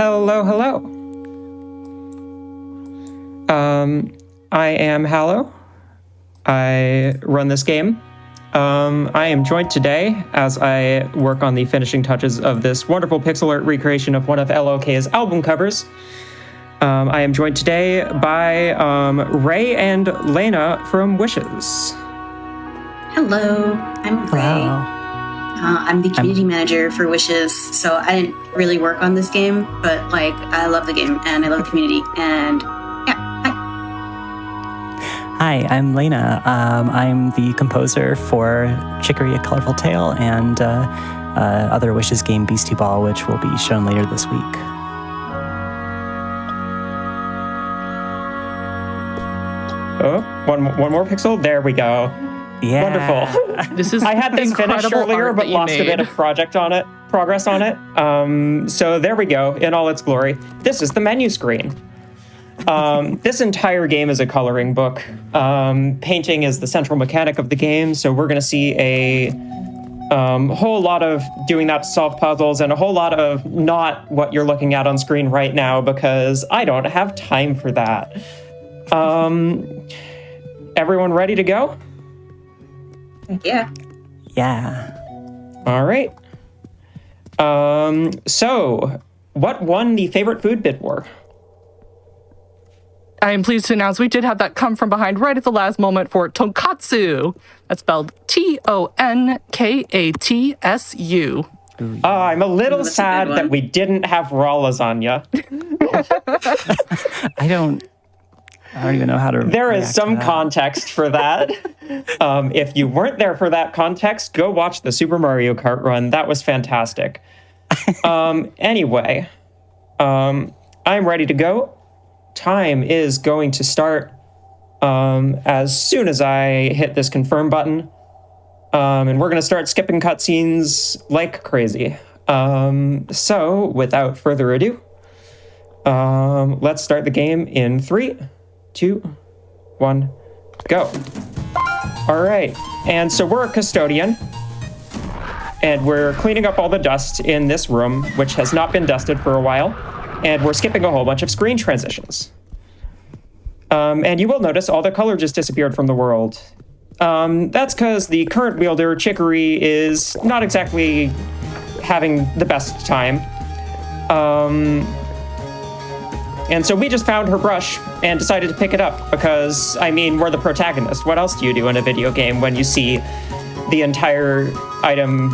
Hello, hello. I am Hallow. I run this game. I am joined today as I work on the finishing touches of this wonderful pixel art recreation of one of LOK's album covers. I am joined today by Ray and Lena from Wishes. Hello, I'm Ray. I'm the community manager for Wishes, so I didn't really work on this game, but I love the game and I love the community, and yeah, hi. Hi, I'm Lena. I'm the composer for Chicory, A Colorful Tale, and other Wishes game, Beastie Ball, which will be shown later this week. Oh, one more pixel. There we go. Yeah. Wonderful. This is I had this finished earlier, but lost a bit of progress on it. So there we go, in all its glory. This is the menu screen. This entire game is a coloring book. Painting is the central mechanic of the game, so we're going to see a whole lot of doing that to solve puzzles and a whole lot of not what you're looking at on screen right now, because I don't have time for that. Everyone ready to go? Yeah. All right. So, what won the favorite food bid war? I am pleased to announce we did have that come from behind right at the last moment for tonkatsu. That's spelled Tonkatsu. I'm a little sad that we didn't have raw lasagna. I don't even know how to. There is some context for that. If you weren't there for that context, go watch the Super Mario Kart run. That was fantastic. Anyway, I'm ready to go. Time is going to start as soon as I hit this confirm button. And we're going to start skipping cutscenes like crazy. So, without further ado, let's start the game in 3, 2, 1, go. All right, and so we're a custodian, and we're cleaning up all the dust in this room, which has not been dusted for a while, and we're skipping a whole bunch of screen transitions. And you will notice all the color just disappeared from the world. That's because the current wielder, Chicory, is not exactly having the best time. And so we just found her brush and decided to pick it up because, we're the protagonist. What else do you do in a video game when you see the entire item,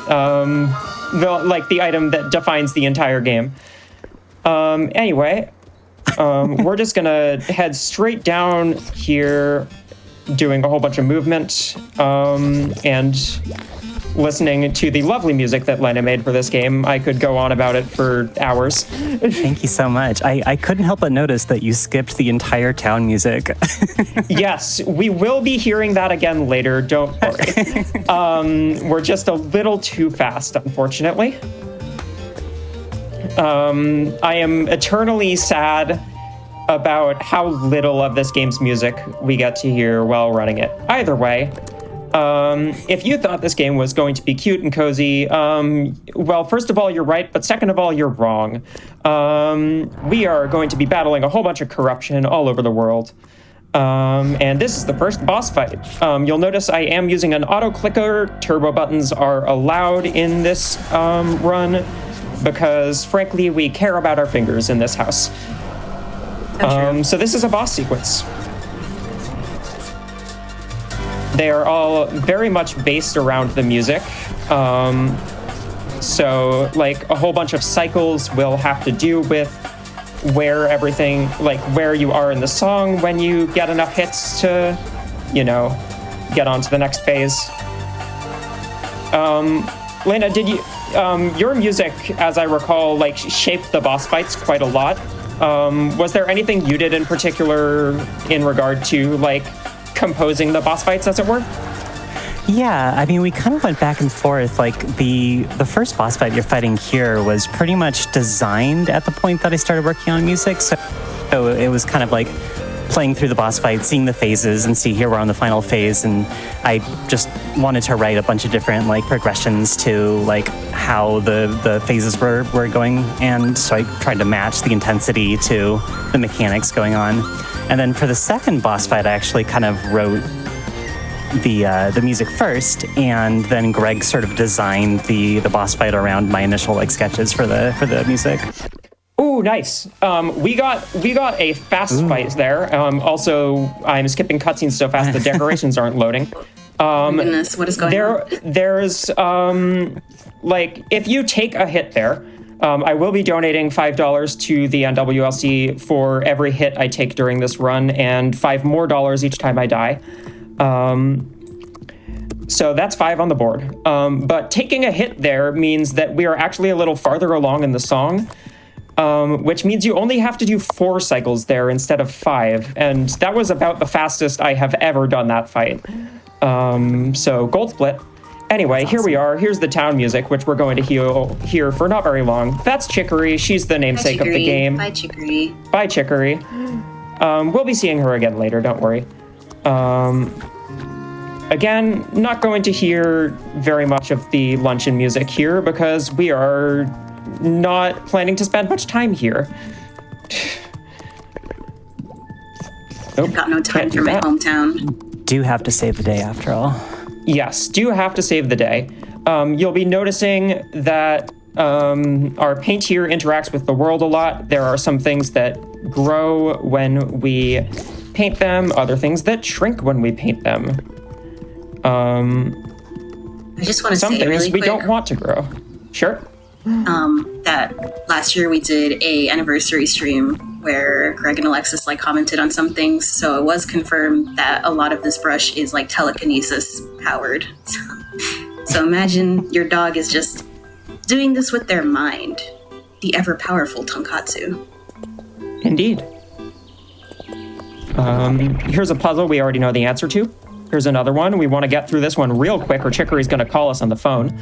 the item that defines the entire game? Anyway, we're just gonna head straight down here, doing a whole bunch of movement, and listening to the lovely music that Lena made for this game. I could go on about it for hours. Thank you so much. I couldn't help but notice that you skipped the entire town music. Yes, we will be hearing that again later, don't worry. We're just a little too fast, unfortunately. I am eternally sad about how little of this game's music we get to hear while running it. Either way, if you thought this game was going to be cute and cozy, well, first of all, you're right, but second of all, you're wrong. We are going to be battling a whole bunch of corruption all over the world. And this is the first boss fight. You'll notice I am using an auto-clicker. Turbo buttons are allowed in this run because, frankly, we care about our fingers in this house. So this is a boss sequence. They are all very much based around the music. So, a whole bunch of cycles will have to do with where everything, where you are in the song when you get enough hits to, get on to the next phase. Lena, did you, your music, as I recall, shaped the boss fights quite a lot. Was there anything you did in particular in regard to, composing the boss fights, as it were? Yeah, we kind of went back and forth. The first boss fight you're fighting here was pretty much designed at the point that I started working on music. So it was kind of playing through the boss fight, seeing the phases, and see here we're on the final phase, and I just wanted to write a bunch of different like progressions to like how the phases were going, and so I tried to match the intensity to the mechanics going on. And then for the second boss fight, I actually kind of wrote the music first, and then Greg sort of designed the boss fight around my initial like sketches for the music. Ooh, nice. We got a fast fight there. Also, I'm skipping cutscenes so fast the decorations aren't loading. Oh my goodness, what is going on? There's like if you take a hit there, I will be donating $5 to the NWLC for every hit I take during this run, and $5 more each time I die. So that's 5 on the board. But taking a hit there means that we are actually a little farther along in the song, which means you only have to do 4 cycles there instead of 5. And that was about the fastest I have ever done that fight. So gold split. Anyway, awesome. Here we are. Here's the town music, which we're going to hear for not very long. That's Chicory. She's the namesake of the game. Bye, Chicory. Bye, Chicory. We'll be seeing her again later, don't worry. Again, not going to hear very much of the luncheon music here because we are not planning to spend much time here. I've got no time for my hometown. Do have to save the day after all. Yes, do have to save the day. You'll be noticing that our paint here interacts with the world a lot. There are some things that grow when we paint them, other things that shrink when we paint them. I just want to Some say things really we quick, don't want to grow. Sure. that last year we did a anniversary stream where Greg and Alexis like commented on some things. So it was confirmed that a lot of this brush is like telekinesis powered. So imagine your dog is just doing this with their mind. The ever powerful tonkatsu. Indeed. Here's a puzzle we already know the answer to. Here's another one. We want to get through this one real quick or Chicory's going to call us on the phone.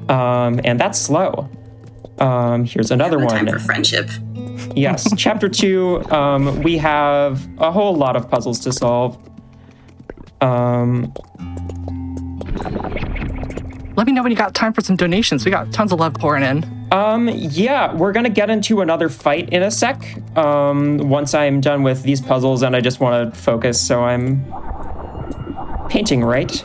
And that's slow. Here's another one. Time for friendship. Yes, chapter 2, we have a whole lot of puzzles to solve. Let me know when you got time for some donations. We got tons of love pouring in. Yeah, we're gonna get into another fight in a sec. Once I'm done with these puzzles, and I just want to focus, so I'm painting right.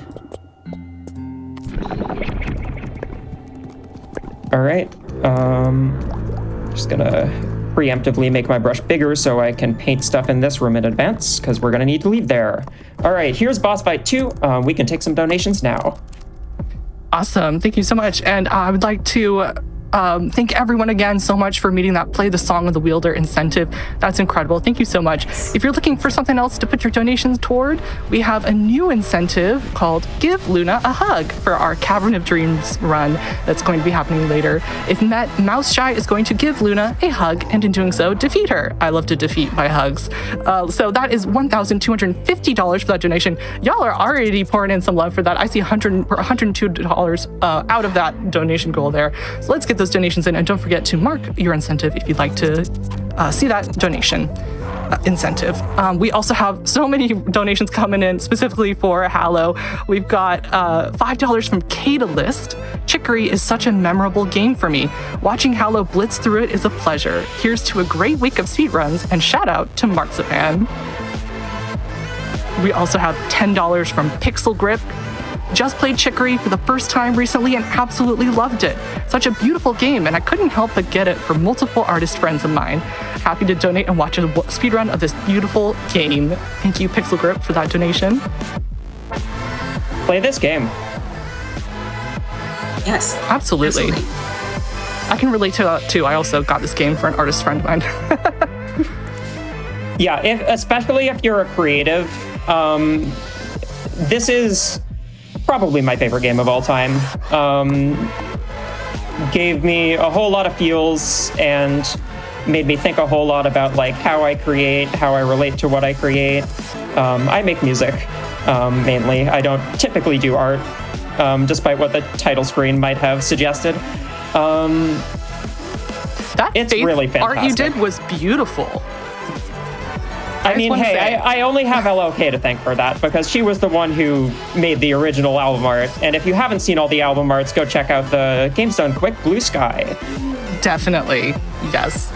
All right. Just gonna preemptively make my brush bigger so I can paint stuff in this room in advance, because we're gonna need to leave there. All right, here's boss fight 2. We can take some donations now. Awesome. Thank you so much. And I would like to thank everyone again so much for meeting that Play the Song of the Wielder incentive. That's incredible. Thank you so much. If you're looking for something else to put your donations toward, we have a new incentive called Give Luna a Hug for our Cavern of Dreams run that's going to be happening later. If Mouse Shy is going to give Luna a hug, and in doing so, defeat her. I love to defeat by hugs. So that is $1,250 for that donation. Y'all are already pouring in some love for that. I see $102 out of that donation goal there. So let's get those donations in, and don't forget to mark your incentive if you'd like to see that donation incentive. We also have so many donations coming in specifically for Hallow. We've got $5 from Catalyst. Chicory is such a memorable game for me. Watching Hallow blitz through it is a pleasure. Here's to a great week of speedruns, and shout out to Marzipan. We also have $10 from Pixel Grip. Just played Chicory for the first time recently and absolutely loved it. Such a beautiful game, and I couldn't help but get it for multiple artist friends of mine. Happy to donate and watch a speedrun of this beautiful game. Thank you, Pixel Grip, for that donation. Play this game. Yes. Absolutely. I can relate to that too. I also got this game for an artist friend of mine. Yeah, especially if you're a creative, this is probably my favorite game of all time. Gave me a whole lot of feels and made me think a whole lot about like how I create, how I relate to what I create. I make music mainly. I don't typically do art, despite what the title screen might have suggested. That it's really fantastic. art you did was beautiful. I mean, hey, I only have LLK to thank for that because she was the one who made the original album art. And if you haven't seen all the album arts, go check out the GameStone Quick Blue Sky. Definitely, yes.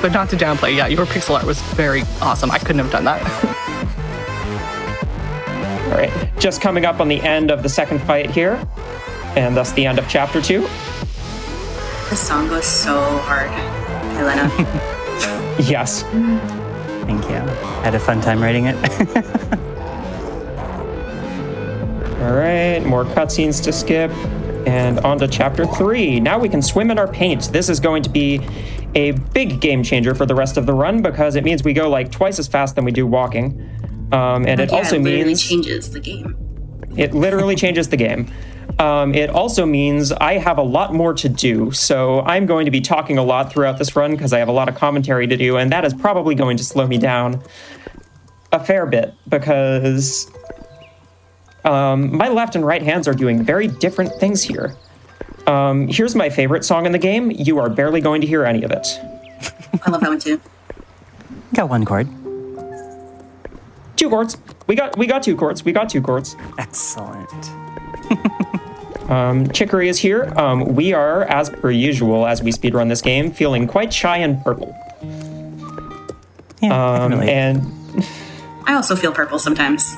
But not to downplay, yeah, your pixel art was very awesome. I couldn't have done that. All right, just coming up on the end of the second fight here, and thus the end of Chapter 2. This song goes so hard, Helena. Yes. Thank you. I had a fun time writing it. All right, more cutscenes to skip. And on to Chapter 3. Now we can swim in our paint. This is going to be a big game changer for the rest of the run because it means we go like twice as fast than we do walking. And it also means... changes the game. It literally changes the game. It also means I have a lot more to do, so I'm going to be talking a lot throughout this run because I have a lot of commentary to do, and that is probably going to slow me down a fair bit because my left and right hands are doing very different things here. Here's my favorite song in the game. You are barely going to hear any of it. I love that one too. Got one chord. 2 chords. We got 2 chords. We got 2 chords. Excellent. Chicory is here. We are, as per usual, as we speedrun this game, feeling quite shy and purple. Yeah, and I also feel purple sometimes.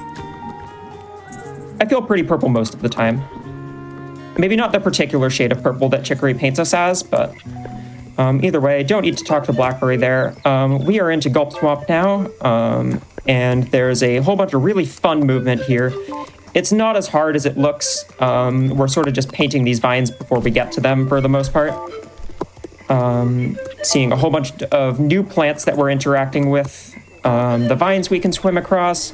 I feel pretty purple most of the time. Maybe not the particular shade of purple that Chicory paints us as, but either way, don't need to talk to Blackberry there. We are into Gulp Swamp now, and there's a whole bunch of really fun movement here. It's not as hard as it looks. We're sort of just painting these vines before we get to them for the most part. Seeing a whole bunch of new plants that we're interacting with. The vines we can swim across.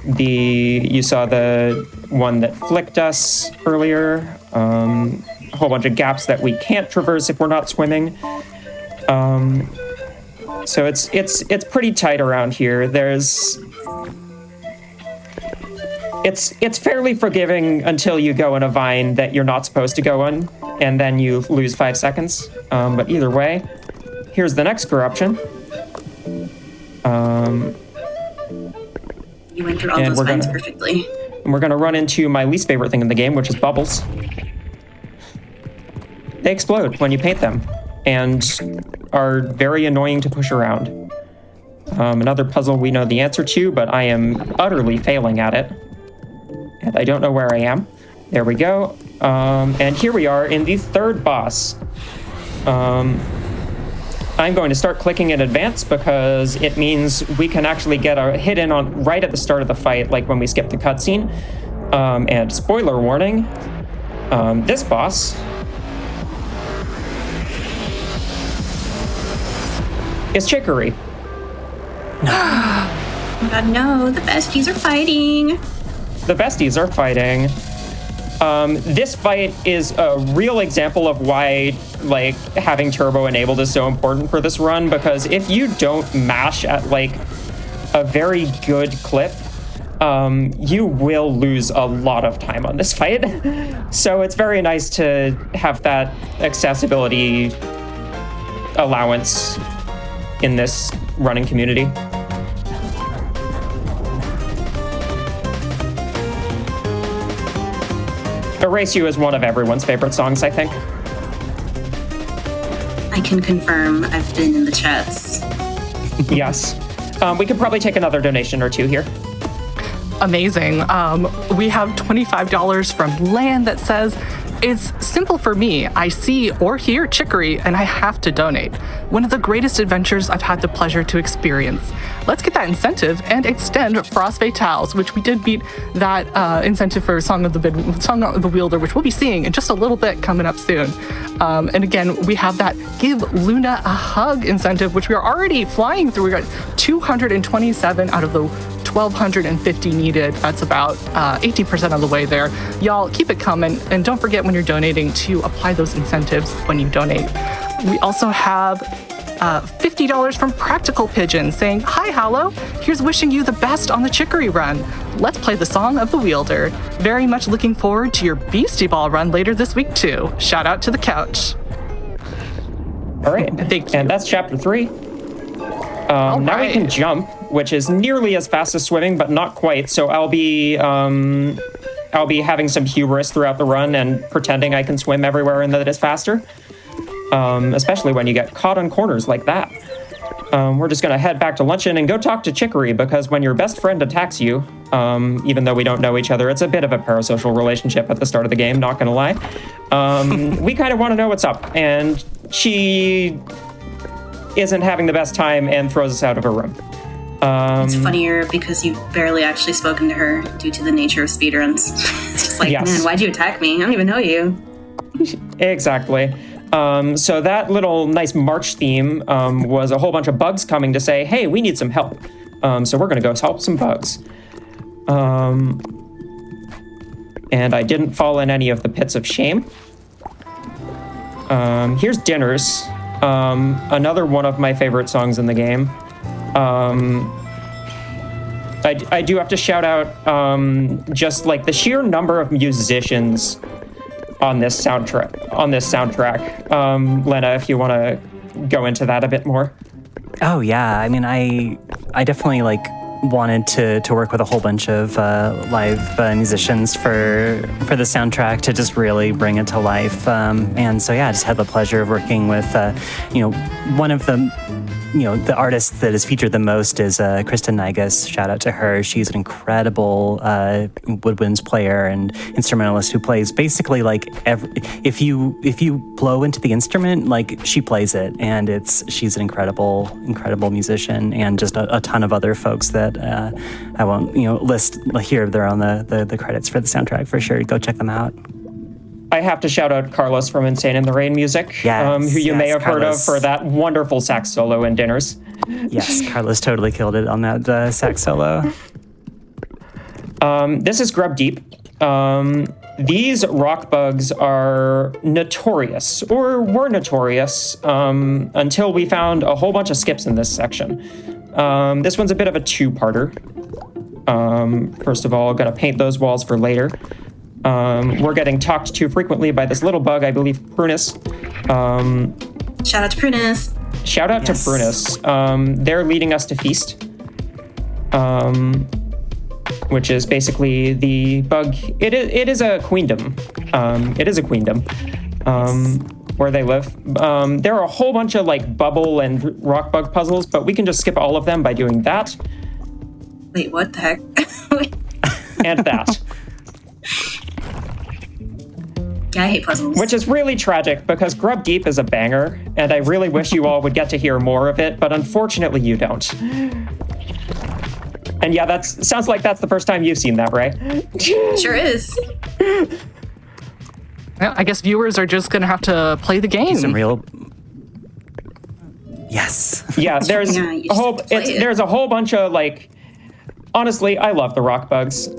You saw the one that flicked us earlier. A whole bunch of gaps that we can't traverse if we're not swimming. So it's pretty tight around here. It's fairly forgiving until you go in a vine that you're not supposed to go in, and then you lose 5 seconds. But either way, here's the next corruption. You went through all those vines perfectly. And we're going to run into my least favorite thing in the game, which is bubbles. They explode when you paint them, and are very annoying to push around. Another puzzle we know the answer to, but I am utterly failing at it. And I don't know where I am. There we go. And here we are in the third boss. I'm going to start clicking in advance because it means we can actually get a hit in on right at the start of the fight, like when we skip the cutscene. And spoiler warning, this boss is Chicory. Oh God, no, the besties are fighting. The besties are fighting. This fight is a real example of why, like, having turbo enabled is so important for this run, because if you don't mash at, like, a very good clip, you will lose a lot of time on this fight. So it's very nice to have that accessibility allowance in this running community. Erase You is one of everyone's favorite songs, I think. I can confirm I've been in the chats. Yes. We could probably take another donation or two here. Amazing. We have $25 from Land that says, "It's simple for me. I see or hear Chicory and I have to donate. One of the greatest adventures I've had the pleasure to experience. Let's get that incentive and extend Frost Fatales," which we did beat that incentive for Song of the Wielder, which we'll be seeing in just a little bit coming up soon. And again, we have that Give Luna a Hug incentive, which we are already flying through. We got 227 out of the 1,250 needed. That's about 80% of the way there. Y'all, keep it coming, and don't forget when you're donating to apply those incentives when you donate. We also have $50 from Practical Pigeon saying, "Hi, Hallow. Here's wishing you the best on the Chicory run. Let's play the Song of the Wielder. Very much looking forward to your Beastie Ball run later this week, too. Shout out to the couch." All right. Thank you. And that's Chapter 3. Now we can jump, which is nearly as fast as swimming, but not quite. So I'll be having some hubris throughout the run and pretending I can swim everywhere and that it is faster. Especially when you get caught on corners like that. We're just going to head back to luncheon and go talk to Chicory, because when your best friend attacks you, even though we don't know each other, it's a bit of a parasocial relationship at the start of the game, not going to lie. We kind of want to know what's up, and she isn't having the best time and throws us out of her room. It's funnier because you've barely actually spoken to her due to the nature of speedruns. It's just like, man, why'd you attack me? I don't even know you. Exactly. So that little nice March theme was a whole bunch of bugs coming to say, hey, we need some help. So we're going to go help some bugs. And I didn't fall in any of the pits of shame. Here's Dinners, another one of my favorite songs in the game. I do have to shout out just like the sheer number of musicians on this soundtrack. Lena, if you want to go into that a bit more. Oh yeah, I mean, I definitely like wanted to work with a whole bunch of live musicians for the soundtrack to just really bring it to life. And so yeah, I just had the pleasure of working with one of the artists that is featured the most is Kristen Nigas. Shout out to her. She's an incredible woodwinds player and instrumentalist who plays basically like if you blow into the instrument, like she plays it, and she's an incredible musician, and just a ton of other folks that I won't list here. They're on the credits for the soundtrack for sure. Go check them out. I have to shout out Carlos from Insane in the Rain Music, who you may have heard of for that wonderful sax solo in Dinners. Yes, Carlos totally killed it on that sax solo. This is Grub Deep. These rock bugs are notorious, or were notorious, until we found a whole bunch of skips in this section. This one's a bit of a two-parter. First of all, gonna paint those walls for later. We're getting talked to frequently by this little bug, I believe, Prunus. Shout out to Prunus. Shout out to Prunus. They're leading us to Feast, which is basically the bug. It is a queendom. It is a queendom where they live. There are a whole bunch of like bubble and rock bug puzzles, but we can just skip all of them by doing that. Wait, what the heck? And that. Yeah, I hate puzzles. Which is really tragic because Grub Deep is a banger, and I really wish you all would get to hear more of it, but unfortunately you don't. And yeah, that sounds like that's the first time you've seen that, right? Sure is. Well, I guess viewers are just going to have to play the game. Some real... Yes. Yeah, there's a whole bunch of like... Honestly, I love the rock bugs.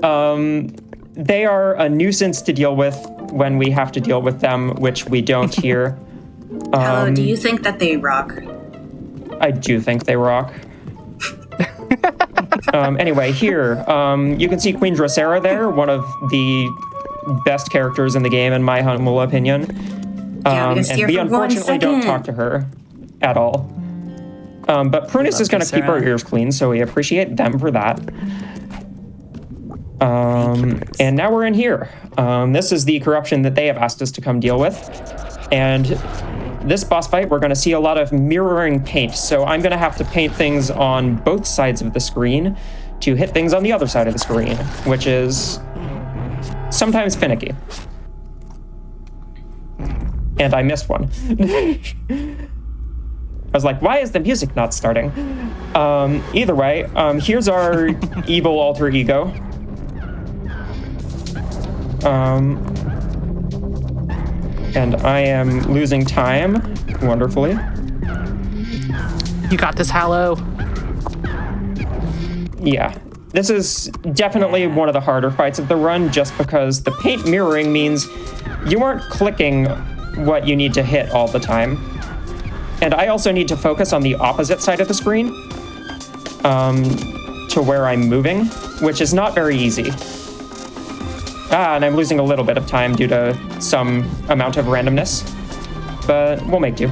They are a nuisance to deal with when we have to deal with them, which we don't here. Hallow, do you think that they rock? I do think they rock. Anyway, here, you can see Queen Drosera there, one of the best characters in the game, in my humble opinion. And we unfortunately don't talk to her at all. But Prunus is going to keep our ears clean, so we appreciate them for that. And now we're in here. This is the corruption that they have asked us to come deal with. And this boss fight, we're going to see a lot of mirroring paint. So I'm going to have to paint things on both sides of the screen to hit things on the other side of the screen, which is sometimes finicky. And I missed one. I was like, why is the music not starting? Either way, here's our evil alter ego. And I am losing time wonderfully. You got this, Hallow. Yeah. This is definitely one of the harder fights of the run, just because the paint mirroring means you aren't clicking what you need to hit all the time. And I also need to focus on the opposite side of the screen to where I'm moving, which is not very easy. And I'm losing a little bit of time due to some amount of randomness, but we'll make do.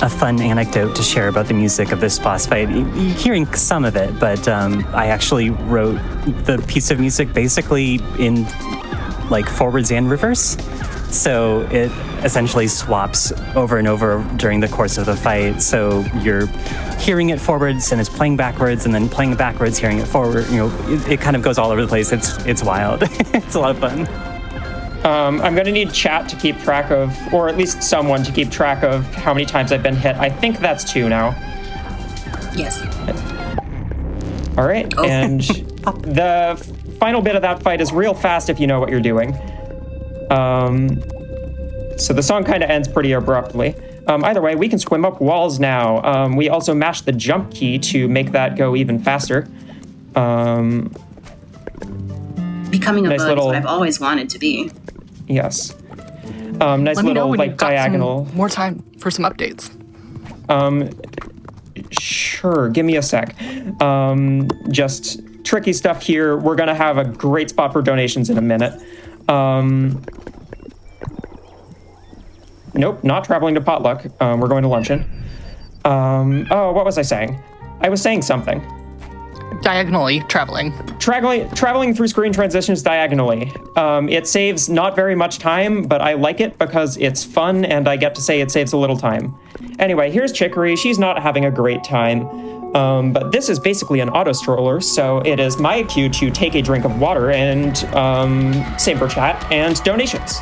a fun anecdote to share about the music of this boss fight. You're hearing some of it, but I actually wrote the piece of music basically in like forwards and reverse. So it essentially swaps over and over during the course of the fight. So you're hearing it forwards and it's playing backwards, and then playing backwards, hearing it forward. It kind of goes all over the place. It's wild. It's a lot of fun. I'm going to need chat to keep track of, or at least someone to keep track of how many times I've been hit. I think that's 2 now. Yes. All right. Oh. And the final bit of that fight is real fast if you know what you're doing. So the song kind of ends pretty abruptly. Either way, we can swim up walls now. We also mashed the jump key to make that go even faster. Becoming a Nice bug is little- what I've always wanted to be. Yes. Nice Let me know little when like you've got diagonal. some more time for some updates. Sure, give me a sec. Just tricky stuff here. We're gonna have a great spot for donations in a minute. Nope, not traveling to potluck. We're going to luncheon. Oh, what was I saying? I was saying something. Diagonally traveling. Traveling through screen transitions diagonally. It saves not very much time, but I like it because it's fun and I get to say it saves a little time. Anyway, here's Chicory. She's not having a great time. But this is basically an auto stroller, so it is my cue to take a drink of water and same for chat and donations.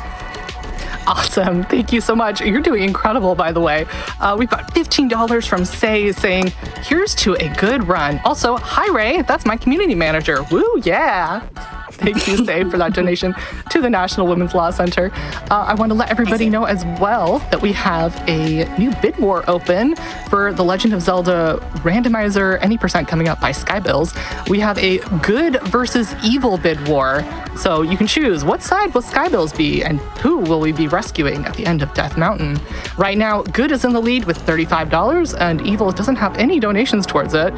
Awesome. Thank you so much. You're doing incredible, by the way. We've got $15 from Say saying, here's to a good run. Also, hi, Ray. That's my community manager. Woo, yeah. Thank you, Say, for that donation to the National Women's Law Center. I want to let everybody know as well that we have a new bid war open for the Legend of Zelda randomizer any percent coming up by Skybills. We have a good versus evil bid war. So you can choose what side will Skybills be and who will we be rescuing at the end of Death Mountain. Right now, good is in the lead with $35 and evil doesn't have any donations towards it.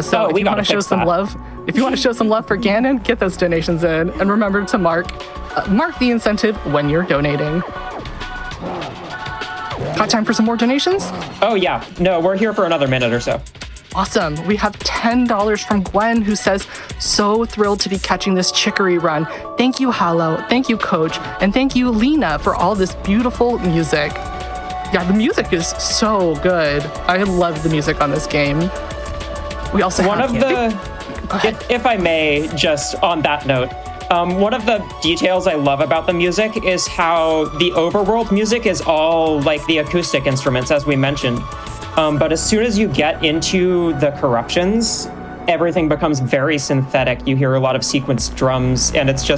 So if you want to show some love, if you want to show some love for Ganon, get those donations in. And remember to mark the incentive when you're donating. Got time for some more donations? Oh yeah, no, we're here for another minute or so. Awesome. We have $10 from Gwen, who says, so thrilled to be catching this Chicory run. Thank you, Hallow. Thank you, Coach. And thank you, Lena, for all this beautiful music. Yeah, the music is so good. I love the music on this game. We also if I may, just on that note, one of the details I love about the music is how the overworld music is all like the acoustic instruments, as we mentioned. But as soon as you get into the corruptions, everything becomes very synthetic. You hear a lot of sequenced drums, and it's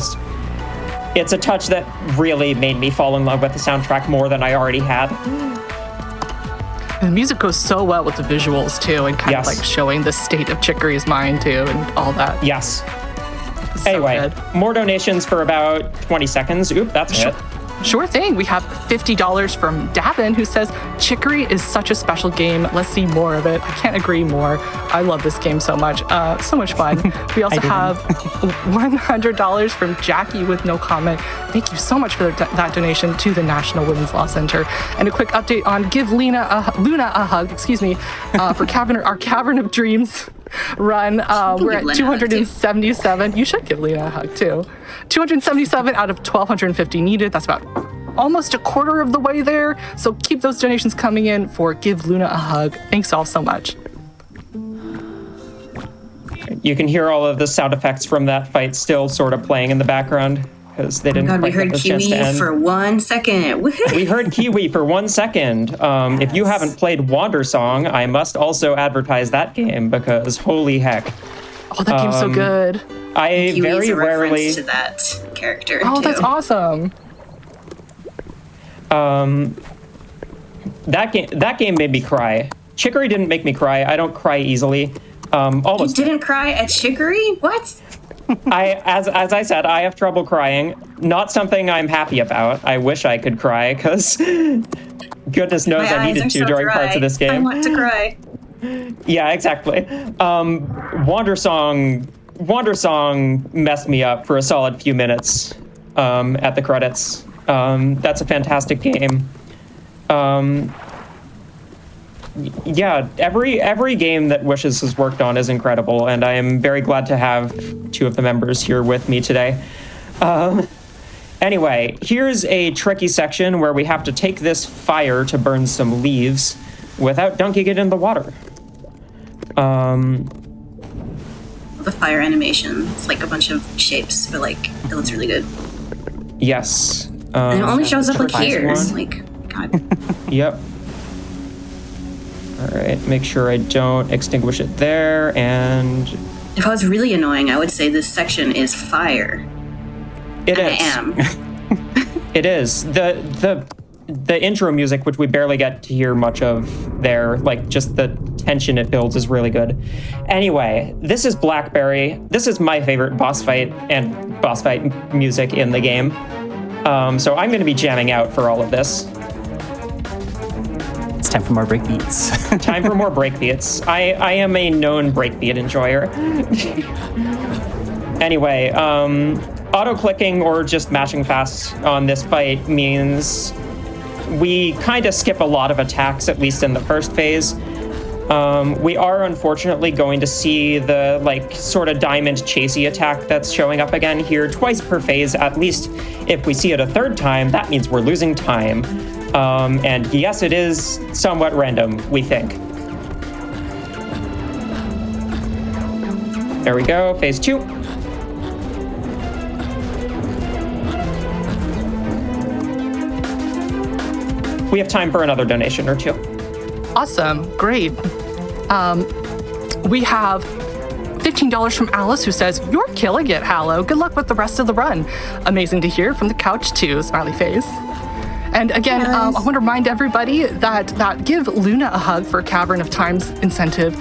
a touch that really made me fall in love with the soundtrack more than I already had. The music goes so well with the visuals, too, and kind of like showing the state of Chicory's mind, too, and all that. Yes. So anyway, good. More donations for about 20 seconds. Oop, that's it. Sure thing. We have $50 from Davin, who says, Chicory is such a special game. Let's see more of it. I can't agree more. I love this game so much. So much fun. We also have $100 from Jackie with no comment. Thank you so much for that donation to the National Women's Law Center. And a quick update on Give Luna a Hug, for our Cavern of Dreams run. We're at 277. You should give Lena a hug too. 277 out of 1,250 needed. That's about almost a quarter of the way there. So keep those donations coming in for Give Luna a Hug. Thanks all so much. You can hear all of the sound effects from that fight still sort of playing in the background because they didn't quite get the chance to end. We heard Kiwi for 1 second. We heard Kiwi for 1 second. If you haven't played Wander Song, I must also advertise that game because holy heck. Oh, that game's so good. I Kiwi's very a rarely to that character. Oh, too. that's awesome. That game made me cry. Chicory didn't make me cry. I don't cry easily. Almost. You didn't cry at Chicory? What? As I said, I have trouble crying. Not something I'm happy about. I wish I could cry because goodness knows I needed to during parts of this game. I want to cry. Yeah, exactly. Wander Song messed me up for a solid few minutes at the credits. That's a fantastic game. yeah, every game that Wishes has worked on is incredible, and I am very glad to have two of the members here with me today. Anyway, here's a tricky section where we have to take this fire to burn some leaves without dunking it in the water. The fire animation, it's like a bunch of shapes, but like it looks really good. Yes. And it only shows up like here. one. Like, God. Yep. All right, make sure I don't extinguish it there, and If I was really annoying, I would say this section is fire. it And is. I am. It is. The intro music, which we barely get to hear much of there, like just the tension it builds is really good. Anyway, this is Blackberry. This is my favorite boss fight and boss fight music in the game. So I'm going to be jamming out for all of this. It's time for more breakbeats. Time for more breakbeats. I am a known breakbeat enjoyer. Anyway, auto-clicking or just mashing fast on this fight means we kind of skip a lot of attacks, at least in the first phase. We are unfortunately going to see the like sort of diamond chasey attack that's showing up again here twice per phase. At least if we see it a third time, that means we're losing time. And yes, it is somewhat random, we think. There we go, phase 2. We have time for another donation or two. Awesome. Great. We have $15 from Alice, who says, "You're killing it, Hallow. Good luck with the rest of the run. Amazing to hear from the couch too." Smiley face. And again, I want to remind everybody that give Luna a hug for Cavern of Time's incentive.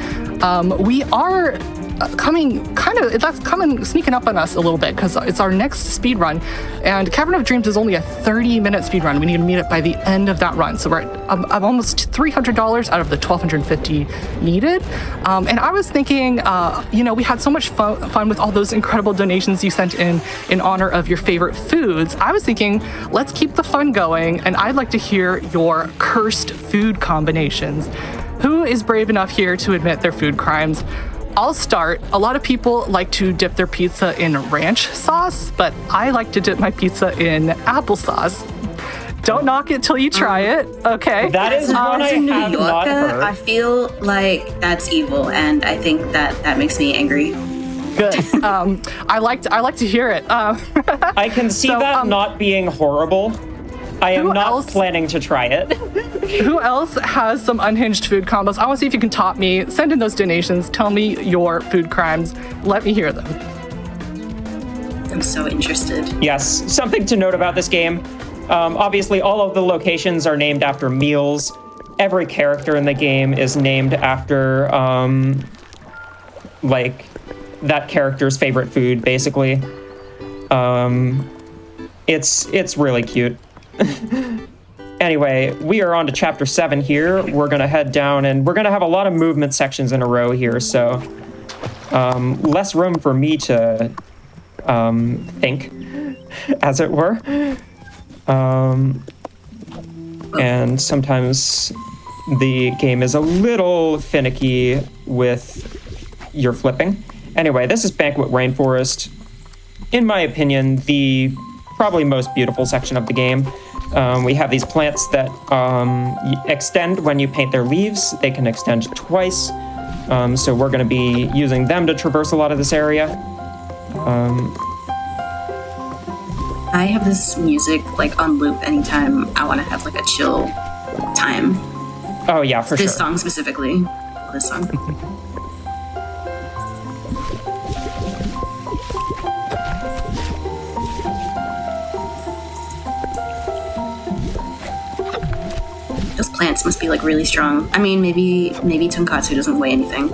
We are that's coming sneaking up on us a little bit because it's our next speed run, and Cavern of Dreams is only a 30-minute speed run. We need to meet it by the end of that run, so we're at almost $300 out of the $1,250 needed. And I was thinking, we had so much fun with all those incredible donations you sent in honor of your favorite foods. I was thinking, let's keep the fun going, and I'd like to hear your cursed food combinations. Who is brave enough here to admit their food crimes? I'll start. A lot of people like to dip their pizza in ranch sauce, but I like to dip my pizza in applesauce. Don't knock it till you try it, okay? That is one I have not heard. I feel like that's evil, and I think that makes me angry. Good. I like to hear it. I can see that not being horrible. I am not planning to try it. Who else has some unhinged food combos? I want to see if you can top me. Send in those donations. Tell me your food crimes. Let me hear them. I'm so interested. Yes, something to note about this game. Obviously, all of the locations are named after meals. Every character in the game is named after, that character's favorite food, basically. It's really cute. Anyway, we are on to chapter 7 here. We're going to head down, and we're going to have a lot of movement sections in a row here, so less room for me to think, as it were. And sometimes the game is a little finicky with your flipping. Anyway, this is Banquet Rainforest. In my opinion, the probably most beautiful section of the game. We have these plants that extend when you paint their leaves. They can extend twice. So we're going to be using them to traverse a lot of this area. I have this music like on loop anytime I want to have like a chill time. Oh yeah, for sure. This song specifically. This song. Those plants must be like really strong. I mean, maybe tonkatsu doesn't weigh anything.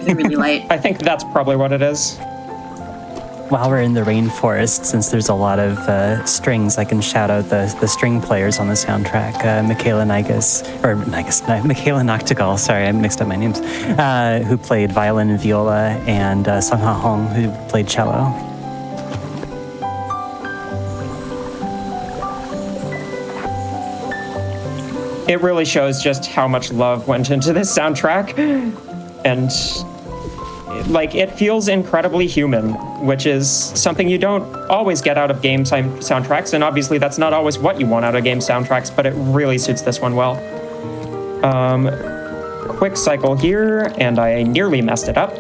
They're really light. I think that's probably what it is. While we're in the rainforest, since there's a lot of strings, I can shout out the string players on the soundtrack. Michaela Noctigal, sorry, I mixed up my names, who played violin and viola, and Sung Ha Hong, who played cello. it really shows just how much love went into this soundtrack. And like, it feels incredibly human, which is something you don't always get out of game soundtracks. And obviously that's not always what you want out of game soundtracks, but it really suits this one well. Quick cycle here, and I nearly messed it up.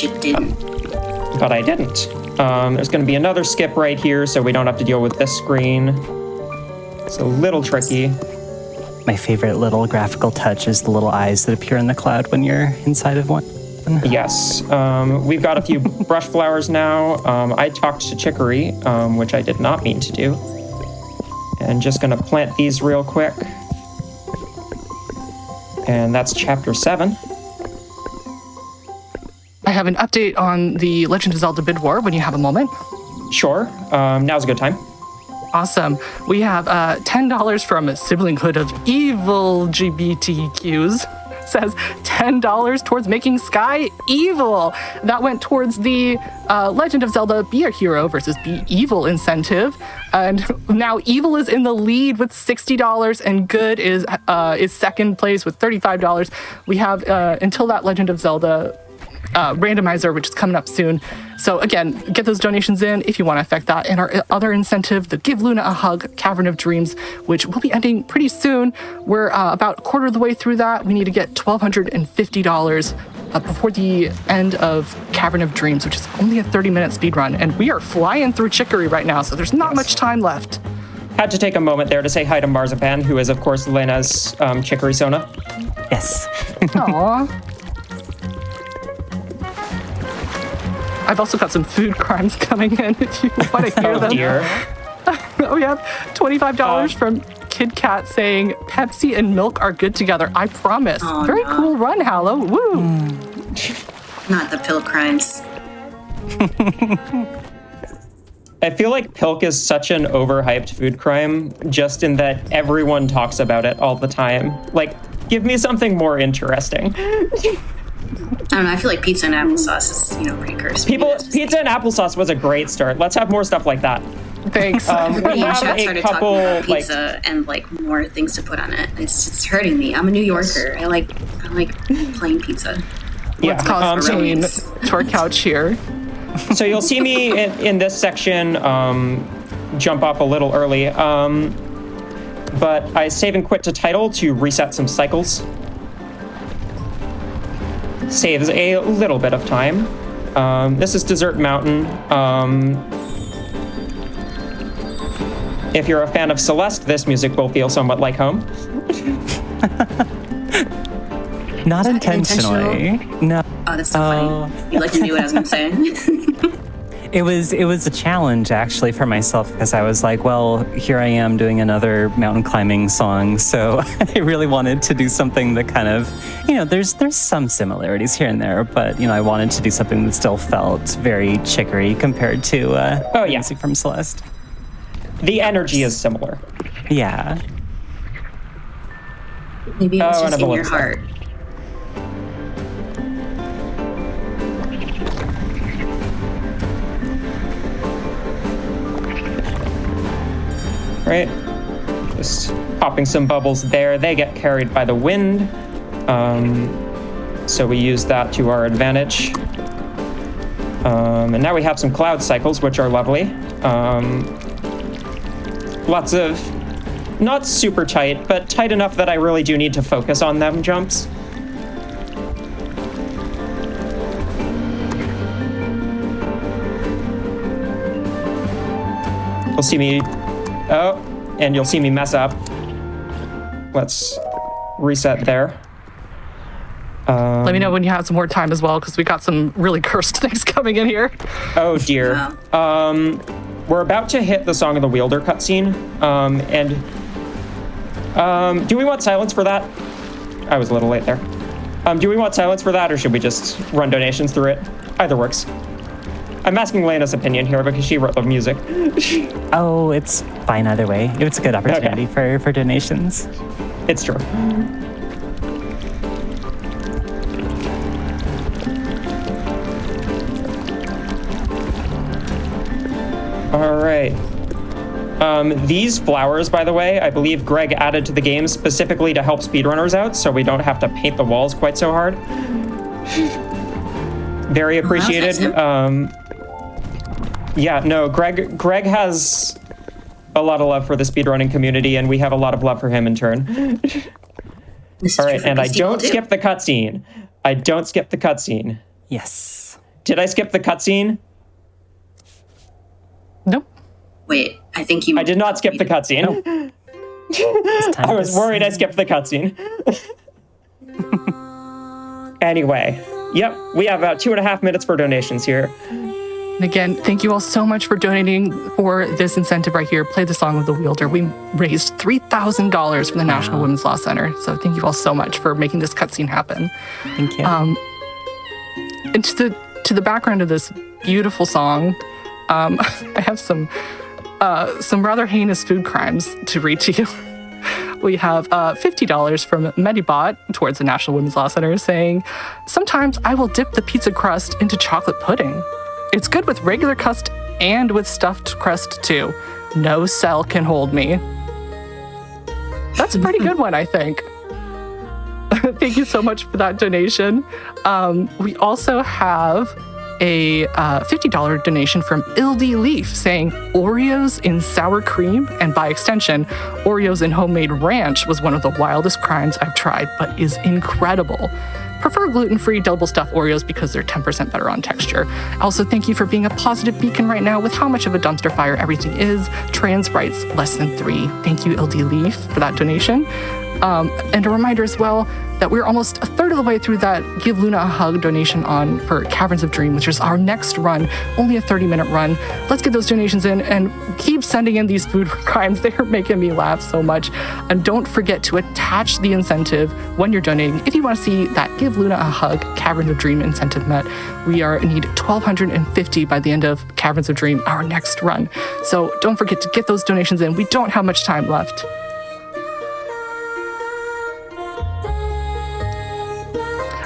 You didn't. But I didn't. There's going to be another skip right here, so we don't have to deal with this screen. It's a little tricky. My favorite little graphical touch is the little eyes that appear in the cloud when you're inside of one. Yes. We've got a few brush flowers now. I talked to Chicory, which I did not mean to do. And just going to plant these real quick. And that's chapter 7. I have an update on the Legend of Zelda Bid War when you have a moment. Sure. Now's a good time. Awesome. We have $10 from a siblinghood of evil GBTQs. Says $10 towards making Sky evil. That went towards the Legend of Zelda Be a Hero versus Be Evil incentive. And now Evil is in the lead with $60, and Good is second place with $35. We have until that Legend of Zelda randomizer, which is coming up soon. So again, get those donations in if you want to affect that. And our other incentive, the Give Luna a Hug Cavern of Dreams, which will be ending pretty soon. We're about a quarter of the way through that. We need to get $1,250 before the end of Cavern of Dreams, which is only a 30-minute speed run. And we are flying through Chicory right now, so there's not much time left. Had to take a moment there to say hi to Marzipan, who is, of course, Lena's Chicory Sona. Yes. Aww. I've also got some food crimes coming in if you want to hear them. Dear. We have $25 from Kid Cat saying Pepsi and milk are good together. I promise. Oh, Very no. cool run, Hallow. Woo! Not the pill crimes. I feel like Pilk is such an overhyped food crime, just in that everyone talks about it all the time. Like, give me something more interesting. I don't know. I feel like pizza and applesauce is, pretty cursed. Pizza and applesauce was a great start. Let's have more stuff like that. Thanks. We Everybody in have chat a started couple, talking about pizza and more things to put on it. It's hurting me. I'm a New Yorker. I like plain pizza. Let's cause pain to our couch here. So you'll see me in this section jump off a little early, but I save and quit to title to reset some cycles. Saves a little bit of time. This is Desert Mountain. If you're a fan of Celeste, this music will feel somewhat like home. Not intentionally. No. Oh, that's so funny. You knew what I was going to say. It was a challenge actually for myself because I was like, well, here I am doing another mountain climbing song, so I really wanted to do something that kind of, there's some similarities here and there, but I wanted to do something that still felt very Chicory compared to music from Celeste. The energy is similar. Yeah. Maybe it was and just a in your balloon heart. Right? Just popping some bubbles there. They get carried by the wind. So we use that to our advantage. And now we have some cloud cycles, which are lovely. Lots of, not super tight, but tight enough that I really do need to focus on them jumps. You'll see me, and you'll see me mess up. Let's reset there. Let me know when you have some more time as well, because we got some really cursed things coming in here. Oh dear. Wow. We're about to hit the Song of the Wielder cutscene, and do we want silence for that? I was a little late there. Do we want silence for that, or should we just run donations through it? Either works. I'm asking Lena's opinion here because she wrote the music. Oh, it's fine either way. It's a good opportunity for donations. It's true. All right. These flowers, by the way, I believe Greg added to the game specifically to help speedrunners out, so we don't have to paint the walls quite so hard. Very appreciated. Yeah, no, Greg has a lot of love for the speedrunning community, and we have a lot of love for him in turn. All right, and I don't skip the cutscene. I don't skip the cutscene. Yes. Did I skip the cutscene? Nope. Wait, I think you... I did not skip the cutscene. Nope. I was worried I skipped the cutscene. Anyway, yep, we have about 2.5 minutes for donations here. And again, thank you all so much for donating for this incentive right here, Play the Song of the Wielder. We raised $3,000 from the National Women's Law Center. So thank you all so much for making this cutscene happen. Thank you. And to the background of this beautiful song, I have some rather heinous food crimes to read to you. We have $50 from Medibot towards the National Women's Law Center saying, sometimes I will dip the pizza crust into chocolate pudding. It's good with regular crust and with stuffed crust too. No cell can hold me. That's a pretty good one, I think. Thank you so much for that donation. We also have a $50 donation from Ildy Leaf saying Oreos in sour cream, and by extension, Oreos in homemade ranch was one of the wildest crimes I've tried, but is incredible. Prefer gluten-free double stuffed Oreos because they're 10% better on texture. Also, thank you for being a positive beacon right now with how much of a dumpster fire everything is. Trans rights less than 3. Thank you, LD Leaf, for that donation. And a reminder as well that we're almost a third of the way through that Give Luna a Hug donation for Caverns of Dream, which is our next run, only a 30-minute run. Let's get those donations in and keep sending in these food crimes. They are making me laugh so much. And don't forget to attach the incentive when you're donating. If you want to see that Give Luna a Hug Caverns of Dream incentive met, we need 1,250 by the end of Caverns of Dream, our next run. So don't forget to get those donations in. We don't have much time left.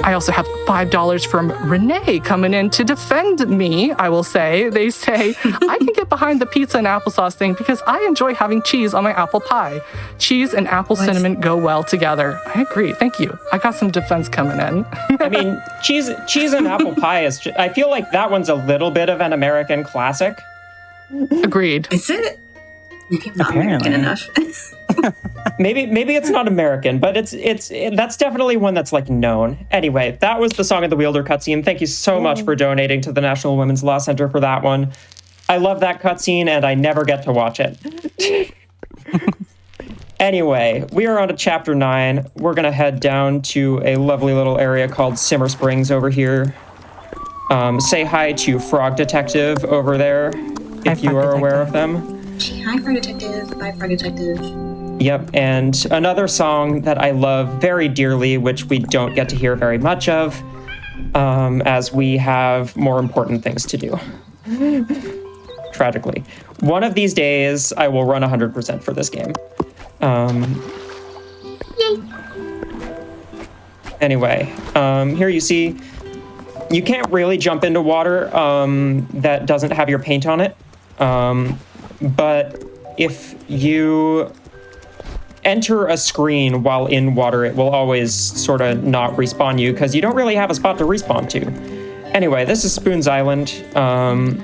I also have $5 from Renee coming in to defend me, I will say. They say, I can get behind the pizza and applesauce thing because I enjoy having cheese on my apple pie. Cheese and apple cinnamon go well together. I agree. Thank you. I got some defense coming in. I mean, cheese and apple pie is... I feel like that one's a little bit of an American classic. Agreed. Is it? Maybe not American enough. maybe it's not American, but that's definitely one that's like known. Anyway, that was the Song of the Wielder cutscene. Thank you so much for donating to the National Women's Law Center for that one. I love that cutscene, and I never get to watch it. Anyway, we are on to Chapter 9. We're going to head down to a lovely little area called Simmer Springs over here. Say hi to Frog Detective over there, if you are aware of them. Hi, Frog Detective. Bye, Frog Detective. Yep, and another song that I love very dearly, which we don't get to hear very much of, as we have more important things to do. Tragically. One of these days, I will run 100% for this game. Anyway, here you see, you can't really jump into water that doesn't have your paint on it. But if you enter a screen while in water, it will always sort of not respawn you because you don't really have a spot to respawn to. Anyway, this is Spoon's Island. Going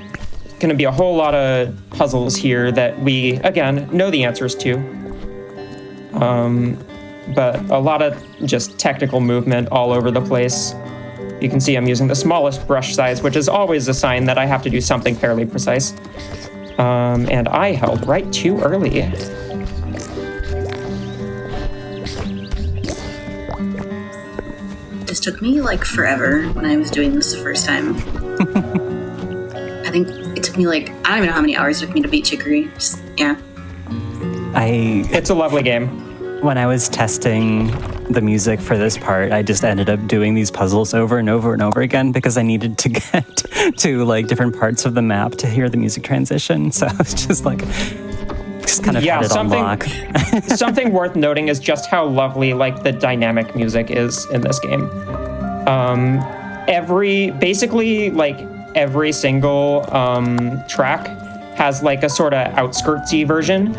to be a whole lot of puzzles here that we, again, know the answers to. But a lot of just technical movement all over the place. You can see I'm using the smallest brush size, which is always a sign that I have to do something fairly precise. And I held right too early. This took me like forever when I was doing this the first time. I think it took me I don't even know how many hours it took me to beat Chicory. Yeah. It's a lovely game. When I was testing the music for this part, I just ended up doing these puzzles over and over and over again because I needed to get to like different parts of the map to hear the music transition. So I was just kind of had it on lock. Something worth noting is just how lovely like the dynamic music is in this game. Every single track has like a sort of outskirtsy version,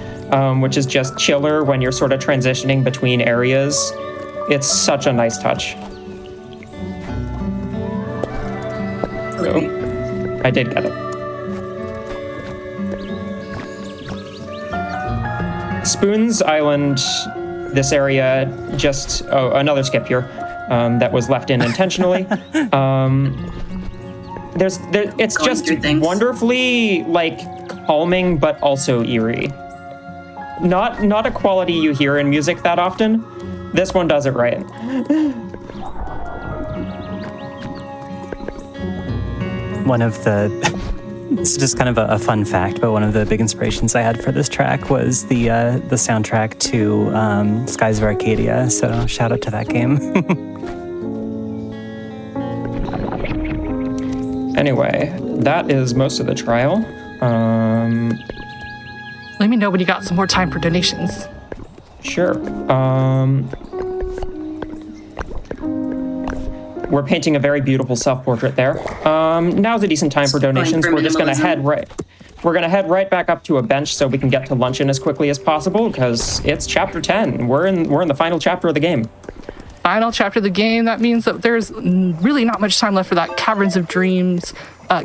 which is just chiller when you're sort of transitioning between areas. It's such a nice touch. Oh, I did get it. Spoons Island, this area, just, another skip here that was left in intentionally. It's just wonderfully like calming, but also eerie. Not a quality you hear in music that often. This one does it right. One of the, it's just kind of a fun fact, but one of the big inspirations I had for this track was the soundtrack to Skies of Arcadia. So shout out to that game. Anyway, that is most of the trial. Let me know when you got some more time for donations. Sure. We're painting a very beautiful self-portrait there. Now's a decent time for donations. We're just gonna head right. We're gonna head right back up to a bench so we can get to luncheon as quickly as possible because it's chapter 10. We're in the final chapter of the game. Final chapter of the game. That means that there's really not much time left for that Caverns of Dreams.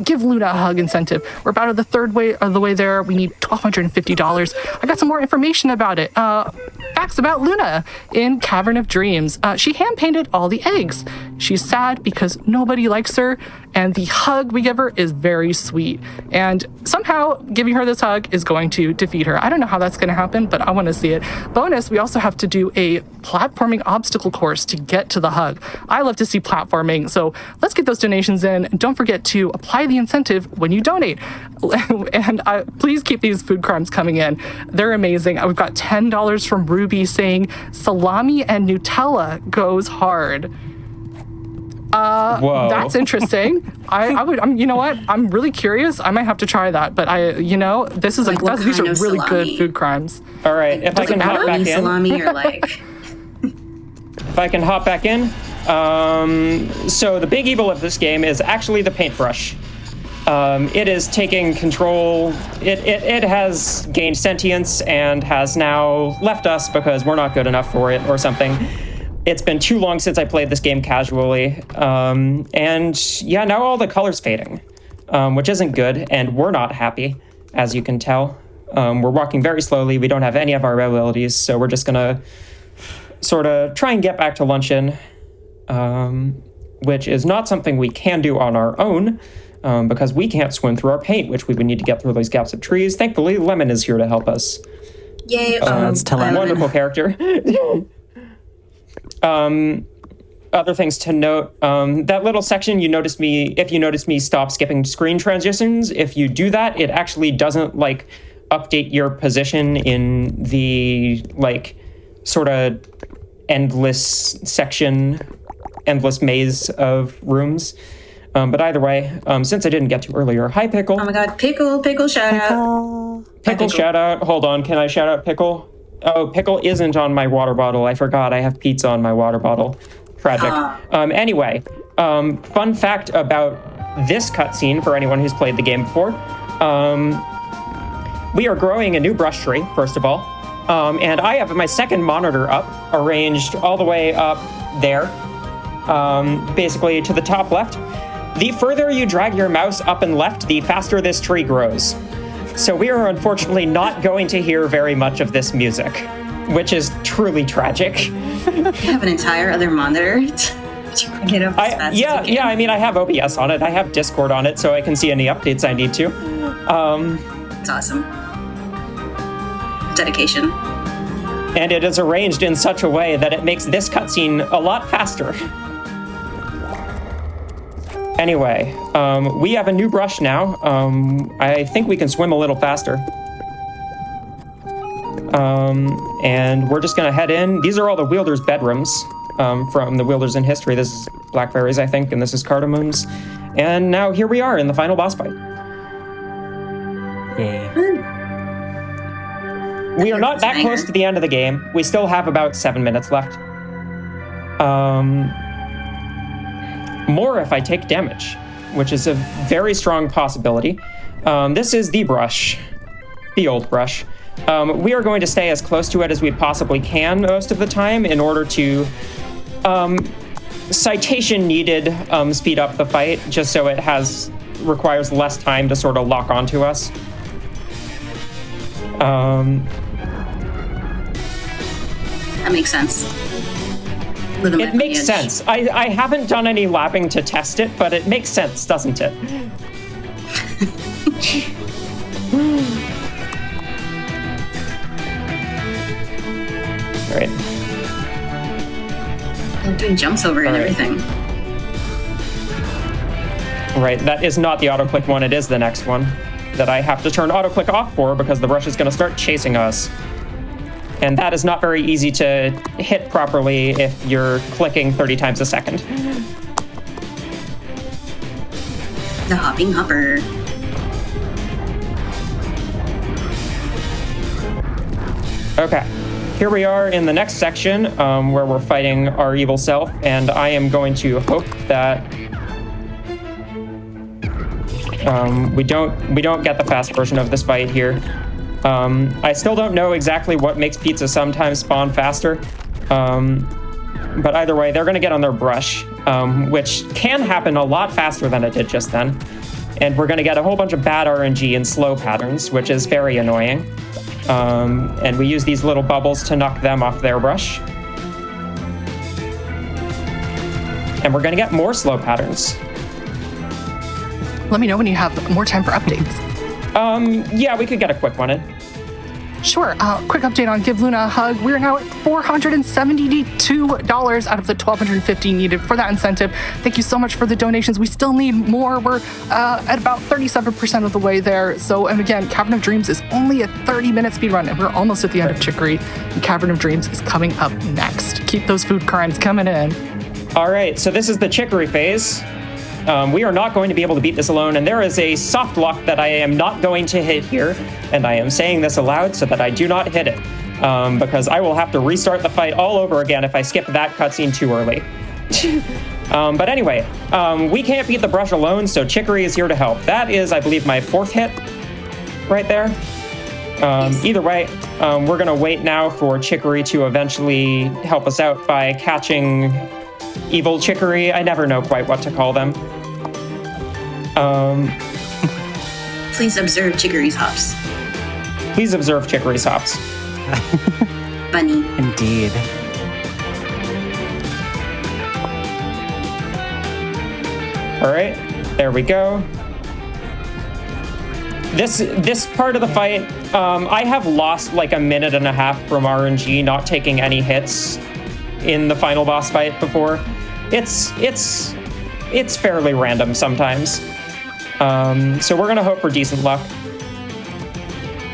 Give Luna a hug incentive. We're about at the third way of the way there. We need $1,250. I got some more information about it. Facts about Luna in Cavern of Dreams. She hand-painted all the eggs. She's sad because nobody likes her, and the hug we give her is very sweet. And somehow giving her this hug is going to defeat her. I don't know how that's going to happen, but I want to see it. Bonus, we also have to do a platforming obstacle course to get to the hug. I love to see platforming, so let's get those donations in. And don't forget to apply the incentive when you donate. And please keep these food crimes coming in. They're amazing. We've got $10 from Ruby saying salami and Nutella goes hard. Whoa. That's interesting. You know what? I'm really curious. I might have to try that. But these are really good food crimes. All right, if I can hop back in. Salami or like. If I can hop back in. So the big evil of this game is actually the paintbrush. It is taking control. It has gained sentience and has now left us because we're not good enough for it or something. It's been too long since I played this game casually. And yeah, now all the color's fading, which isn't good. And we're not happy, as you can tell. We're walking very slowly. We don't have any of our abilities. So we're just going to sort of try and get back to luncheon, which is not something we can do on our own. Because we can't swim through our paint, which we would need to get through those gaps of trees. Thankfully, Lemon is here to help us. Yay! Wonderful character. Other things to note, that little section, if you notice me stop skipping screen transitions, if you do that, it actually doesn't like update your position in the like sort of endless maze of rooms. But either way, since I didn't get to earlier, hi Pickle. Oh my god, Pickle shout out. Pickle shout out. Hold on, can I shout out Pickle? Oh, Pickle isn't on my water bottle. I forgot I have pizza on my water bottle. Tragic. Anyway, fun fact about this cutscene for anyone who's played the game before. We are growing a new brush tree, first of all. And I have my second monitor up, arranged all the way up there, basically to the top left. The further you drag your mouse up and left, the faster this tree grows. So we are unfortunately not going to hear very much of this music, which is truly tragic. You have an entire other monitor to bring it up as fast as you can. Yeah, I mean, I have OBS on it. I have Discord on it, so I can see any updates I need to. It's awesome. Dedication. And it is arranged in such a way that it makes this cutscene a lot faster. Anyway, we have a new brush now. I think we can swim a little faster. And we're just gonna head in. These are all the Wielder's bedrooms from the Wielders in History. This is Blackberries, I think, and this is Cardamom's. And now here we are in the final boss fight. Yay. We are not that close to the end of the game. We still have about 7 minutes left. More if I take damage, which is a very strong possibility. This is the brush, the old brush. We are going to stay as close to it as we possibly can most of the time in order to citation needed speed up the fight, just so it requires less time to sort of lock onto us. That makes sense. It makes sense. I haven't done any lapping to test it, but it makes sense, doesn't it? All right. I'm doing jumps over and everything. Right, that is not the autoclick one, it is the next one that I have to turn autoclick off for because the brush is going to start chasing us. And that is not very easy to hit properly if you're clicking 30 times a second. The hopping hopper. Okay, here we are in the next section where we're fighting our evil self, and I am going to hope that we don't get the fast version of this fight here. I still don't know exactly what makes pizza sometimes spawn faster, but either way, they're going to get on their brush, which can happen a lot faster than it did just then. And we're going to get a whole bunch of bad RNG and slow patterns, which is very annoying. And we use these little bubbles to knock them off their brush. And we're going to get more slow patterns. Let me know when you have more time for updates. Yeah, we could get a quick one in. Sure. Quick update on Give Luna a Hug. We're now at $472 out of the $1,250 needed for that incentive. Thank you so much for the donations. We still need more. We're at about 37% of the way there. So, and again, Cavern of Dreams is only a 30-minute speedrun, and we're almost at the end of Chicory. And Cavern of Dreams is coming up next. Keep those food crimes coming in. All right, so this is the Chicory phase. We are not going to be able to beat this alone, and there is a soft lock that I am not going to hit here, and I am saying this aloud so that I do not hit it, because I will have to restart the fight all over again if I skip that cutscene too early. But anyway, we can't beat the brush alone, so Chicory is here to help. That is, I believe, my 4th hit right there. Either way, we're going to wait now for Chicory to eventually help us out by catching evil Chicory. I never know quite what to call them. Please observe Chicory's hops. Please observe Chicory's hops. Bunny. Indeed. All right, there we go. This part of the fight, I have lost like a minute and a half from RNG not taking any hits in the final boss fight before. It's fairly random sometimes. So we're gonna hope for decent luck.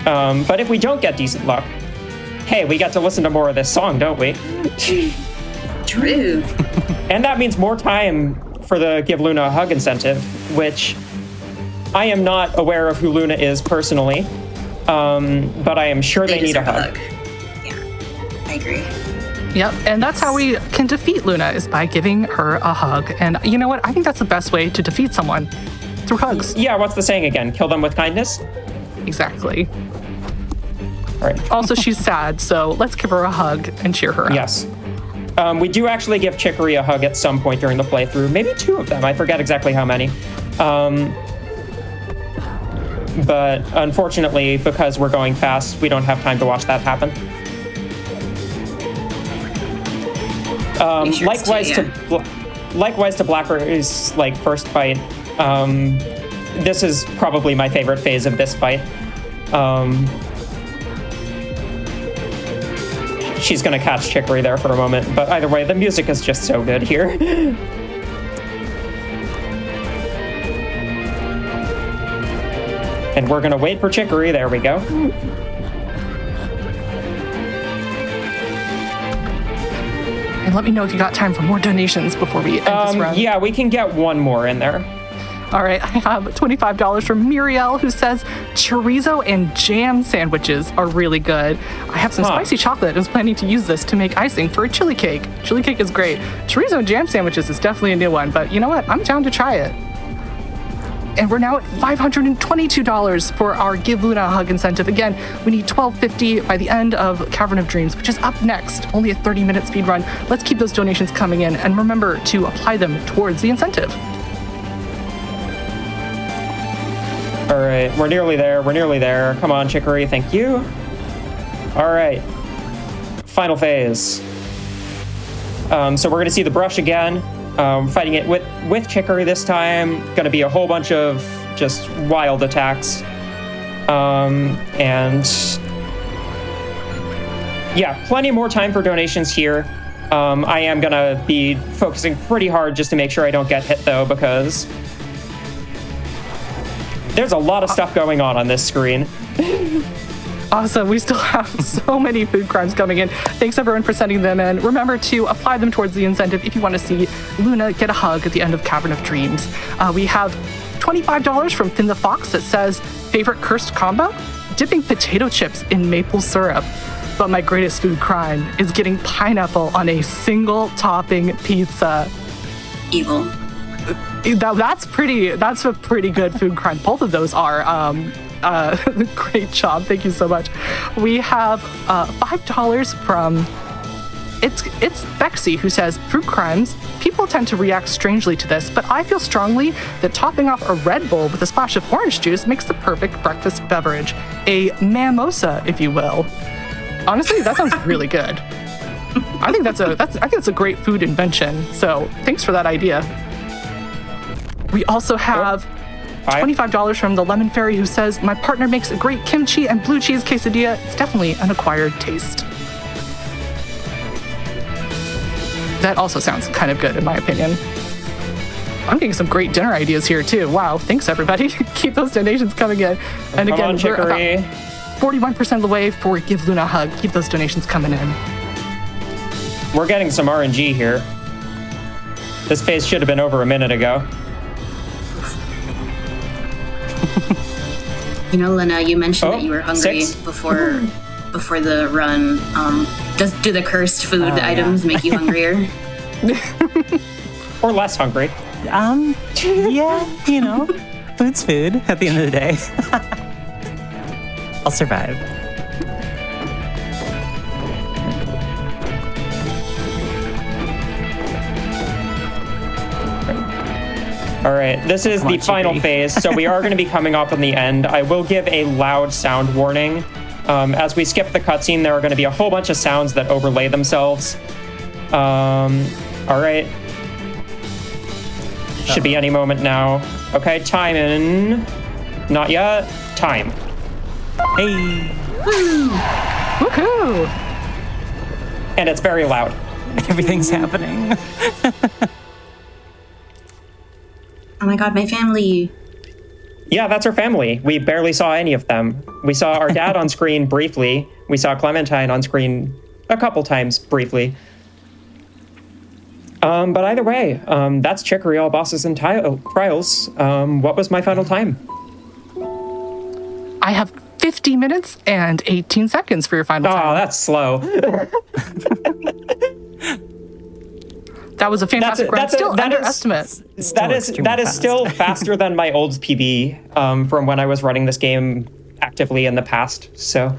But if we don't get decent luck, hey, we get to listen to more of this song, don't we? True. And that means more time for the Give Luna a Hug incentive, which I am not aware of who Luna is personally, but I am sure they need a hug. Yeah, I agree. Yep, and that's how we can defeat Luna, is by giving her a hug. And you know what? I think that's the best way to defeat someone, through hugs. Yeah, what's the saying again? Kill them with kindness? Exactly. All right. Also, she's sad, so let's give her a hug and cheer her up. Yes. We do actually give Chicory a hug at some point during the playthrough. Maybe 2 of them. I forget exactly how many. But unfortunately, because we're going fast, we don't have time to watch that happen. Likewise to Blackberry's first fight. This is probably my favorite phase of this fight. She's gonna catch Chicory there for a moment, but either way, the music is just so good here. And we're gonna wait for Chicory. There we go. And let me know if you got time for more donations before we end this run. Yeah, we can get one more in there. All right, I have $25 from Muriel, who says chorizo and jam sandwiches are really good. I have some spicy chocolate and was planning to use this to make icing for a chili cake. Chili cake is great. Chorizo and jam sandwiches is definitely a new one, but you know what? I'm down to try it. And we're now at $522 for our Give Luna a Hug incentive. Again, we need $12.50 by the end of Cavern of Dreams, which is up next. Only a 30-minute speedrun. Let's keep those donations coming in, and remember to apply them towards the incentive. All right, we're nearly there. Come on, Chicory, thank you. All right, final phase. So we're gonna see the brush again. Fighting it with Chicory this time. Gonna be a whole bunch of just wild attacks. And yeah, plenty more time for donations here. I am gonna be focusing pretty hard just to make sure I don't get hit though, because there's a lot of stuff going on this screen. Awesome. We still have so many food crimes coming in. Thanks everyone for sending them in. Remember to apply them towards the incentive if you want to see Luna get a hug at the end of Cavern of Dreams. We have $25 from Finn the Fox that says, favorite cursed combo? Dipping potato chips in maple syrup. But my greatest food crime is getting pineapple on a single topping pizza. Evil. That's a pretty good food crime. Both of those are. Great job. Thank you so much. We have $5 from it's Bexy, who says, fruit crimes, people tend to react strangely to this, but I feel strongly that topping off a Red Bull with a splash of orange juice makes the perfect breakfast beverage. A mimosa, if you will. Honestly, that sounds really good. I think that's a great food invention. So thanks for that idea. We also have $25 from the Lemon Fairy, who says, my partner makes a great kimchi and blue cheese quesadilla. It's definitely an acquired taste. That also sounds kind of good, in my opinion. I'm getting some great dinner ideas here, too. Wow, thanks, everybody. Keep those donations coming in. And again, we're about 41% of the way for Give Luna a Hug. Keep those donations coming in. We're getting some RNG here. This phase should have been over a minute ago. You know, Lena, you mentioned that you were hungry before the run. Do the cursed food items make you hungrier? Or less hungry? Yeah, you know, food's food at the end of the day. I'll survive. All right, this is the final phase, so we are going to be coming up on the end. I will give a loud sound warning. As we skip the cutscene, there are going to be a whole bunch of sounds that overlay themselves. All right. Should be any moment now. Okay, time in. Not yet. Time. Hey. Woohoo! And it's very loud. Everything's happening. Oh my god, my family. Yeah, that's our family. We barely saw any of them. We saw our dad on screen briefly. We saw Clementine on screen a couple times briefly. But either way, that's Chicory, All Bosses and Trials. What was my final time? I have 50 minutes and 18 seconds for your final time. Oh, that's slow. That was a fantastic run. Still underestimate. That is still faster than my old PB from when I was running this game actively in the past. So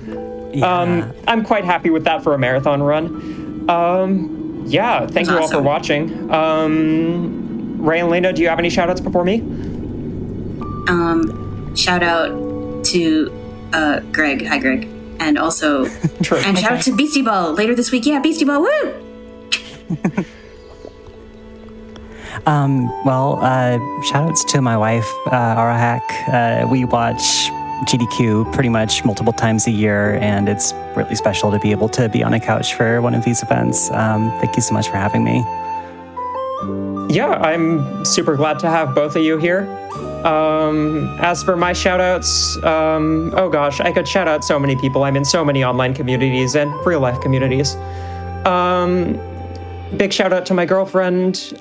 I'm quite happy with that for a marathon run. Yeah, thank you all for watching. Ray and Lena, do you have any shout outs before me? Shout out to Greg. Hi, Greg. And also, True. And shout out to Beastie Ball later this week. Yeah, Beastie Ball, woo! Shout outs to my wife, Arahak. We watch GDQ pretty much multiple times a year, and it's really special to be able to be on a couch for one of these events. Thank you so much for having me. Yeah, I'm super glad to have both of you here. As for my shout outs, oh gosh, I could shout out so many people. I'm in so many online communities and real life communities. Big shout out to my girlfriend.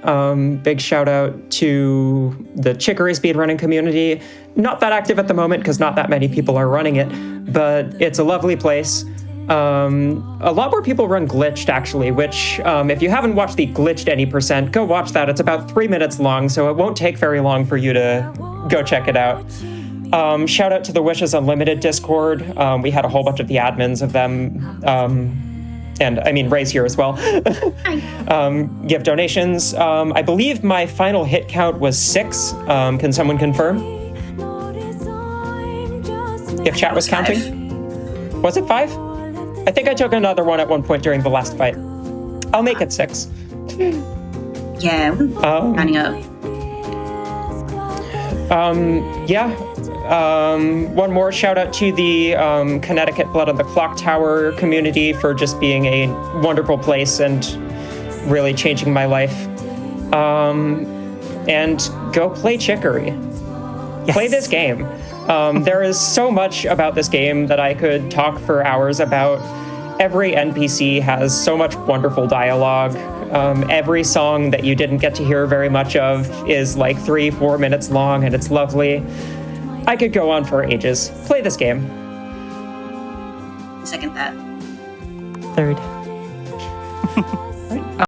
Big shout out to the Chicory speedrunning community. Not that active at the moment because not that many people are running it, but it's a lovely place. A lot more people run Glitched, actually, which, if you haven't watched the Glitched Any Percent, go watch that. It's about 3 minutes long, so it won't take very long for you to go check it out. Shout out to the Wishes Unlimited Discord. We had a whole bunch of the admins of them, and I mean, Ray's here as well. Give donations. I believe my final hit count was 6. Can someone confirm? If chat was counting? Was it 5? I think I took another one at one point during the last fight. I'll make it 6. Yeah, rounding up. One more shout out to the Connecticut Blood on the Clock Tower community for just being a wonderful place and really changing my life. And go play Chicory. Yes. Play this game. There is so much about this game that I could talk for hours about. Every NPC has so much wonderful dialogue. Every song that you didn't get to hear very much of is like 3-4 minutes long, and it's lovely. I could go on for ages. Play this game. Second that. Third.